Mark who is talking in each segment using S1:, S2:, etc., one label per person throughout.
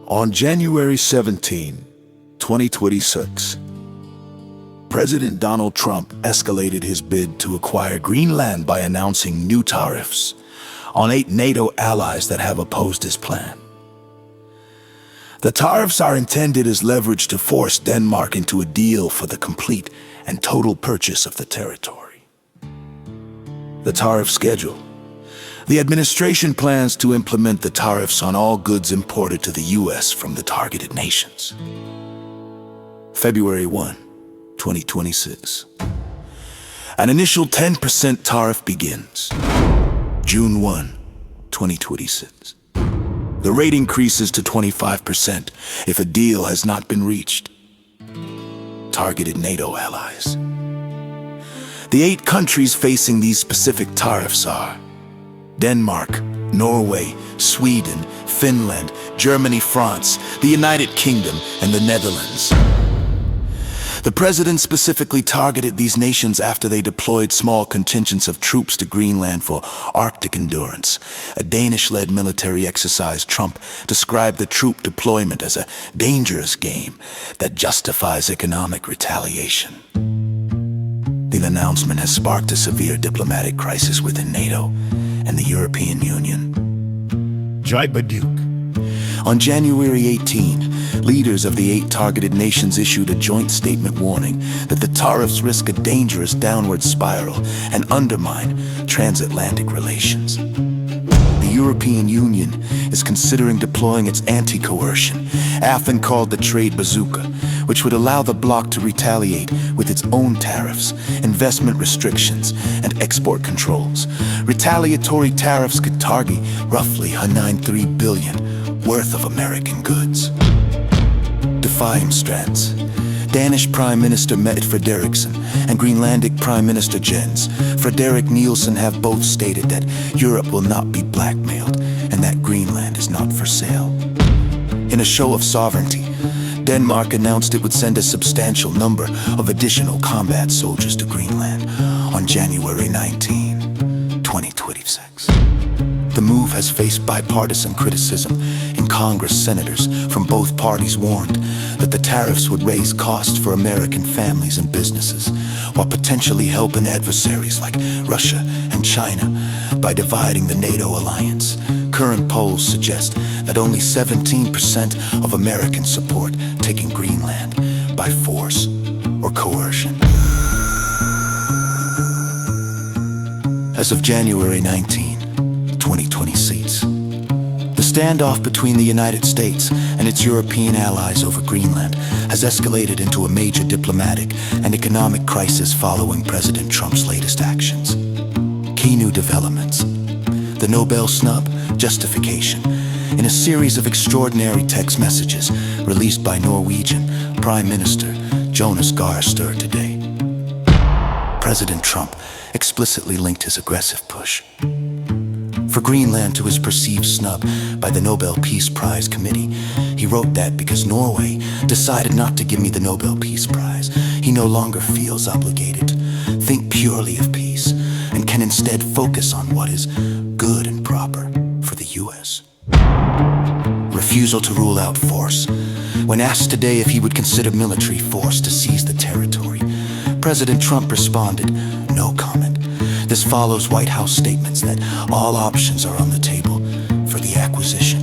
S1: On January 17, 2026, President Donald Trump escalated his bid to acquire Greenland by announcing new tariffs on 8 NATO allies that have opposed his plan. The tariffs are intended as leverage to force Denmark into a deal for the complete and total purchase of the territory. The tariff schedule. The administration plans to implement the tariffs on all goods imported to the U.S. from the targeted nations. February 1, 2026. An initial 10% tariff begins. June 1, 2026. The rate increases to 25% if a deal has not been reached. Targeted NATO allies. The 8 countries facing these specific tariffs are Denmark, Norway, Sweden, Finland, Germany, France, the United Kingdom, and the Netherlands. The president specifically targeted these nations after they deployed small contingents of troops to Greenland for Arctic endurance, a Danish-led military exercise. Trump described the troop deployment as a dangerous game that justifies economic retaliation. The announcement has sparked a severe diplomatic crisis within NATO and the European Union. On January 18, leaders of the 8 targeted nations issued a joint statement warning that the tariffs risk a dangerous downward spiral and undermine transatlantic relations. The European Union is considering deploying its anti-coercion, often called the trade bazooka, which would allow the bloc to retaliate with its own tariffs, investment restrictions, and export controls. Retaliatory tariffs could target roughly $93 billion worth of American goods. Defying threats. Danish Prime Minister Mette Frederiksen and Greenlandic Prime Minister Jens Frederik Nielsen have both stated that Europe will not be blackmailed and that Greenland is not for sale. In a show of sovereignty, Denmark announced it would send a substantial number of additional combat soldiers to Greenland on January 19, 2026. The move has faced bipartisan criticism. In Congress, senators from both parties warned that the tariffs would raise costs for American families and businesses, while potentially helping adversaries like Russia and China by dividing the NATO alliance. Current polls suggest that only 17% of Americans support taking Greenland by force or coercion. As of January 19, 2026, the standoff between the United States and its European allies over Greenland has escalated into a major diplomatic and economic crisis following President Trump's latest actions. Key new developments. The Nobel snub justification. In a series of extraordinary text messages released by Norwegian Prime Minister Jonas Gahr Støre today, President Trump explicitly linked his aggressive push for Greenland to his perceived snub by the Nobel Peace Prize Committee. He wrote that because Norway decided not to give me the Nobel Peace Prize, he no longer feels obligated to think purely of peace and can instead focus on what is good and proper for the U.S. Refusal to rule out force. When asked today if he would consider military force to seize the territory, President Trump responded, "No comment." This follows White House statements that all options are on the table for the acquisition.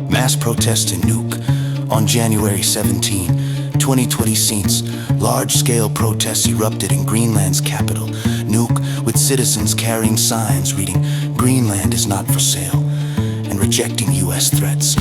S1: Mass protests in Nuuk. On January 17, 2026, large-scale protests erupted in Greenland's capital, Nuuk, with citizens carrying signs reading, "Greenland is not for sale," and rejecting U.S. threats.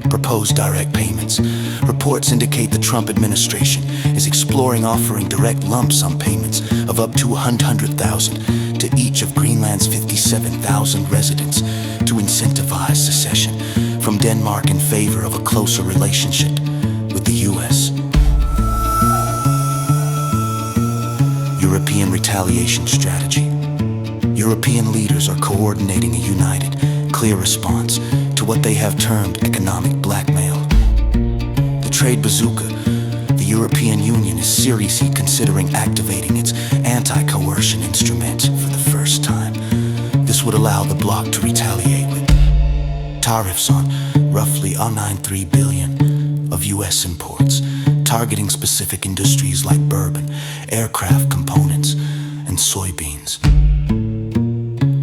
S1: Proposed direct payments. Reports indicate the Trump administration is exploring offering direct lump sum payments of up to $100,000 to each of Greenland's 57,000 residents to incentivize secession from Denmark in favor of a closer relationship with the U.S. European retaliation strategy. European leaders are coordinating a united, clear response to what they have termed economic blackmail. The trade bazooka. The European Union is seriously considering activating its anti-coercion instrument for the first time. This would allow the bloc to retaliate with tariffs on roughly 93 billion of US imports, targeting specific industries like bourbon, aircraft components, and soybeans.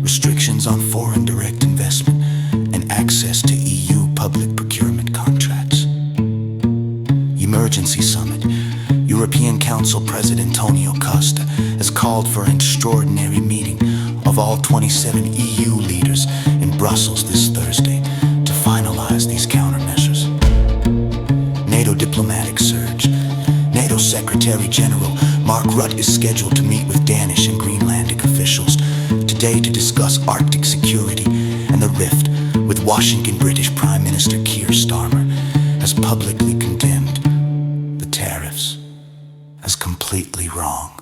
S1: Restrictions on foreign direct investment and access to EU public procurement contracts. Emergency Summit. European Council President Antonio Costa has called for an extraordinary meeting of all 27 EU leaders in Brussels this Thursday to finalize these countermeasures. NATO diplomatic surge. NATO Secretary General Mark Rutte is scheduled to meet with Danish and Greenlandic officials today to discuss Arctic security, and the rift with Washington British Prime Minister Keir Starmer has publicly condemned the tariffs as completely wrong.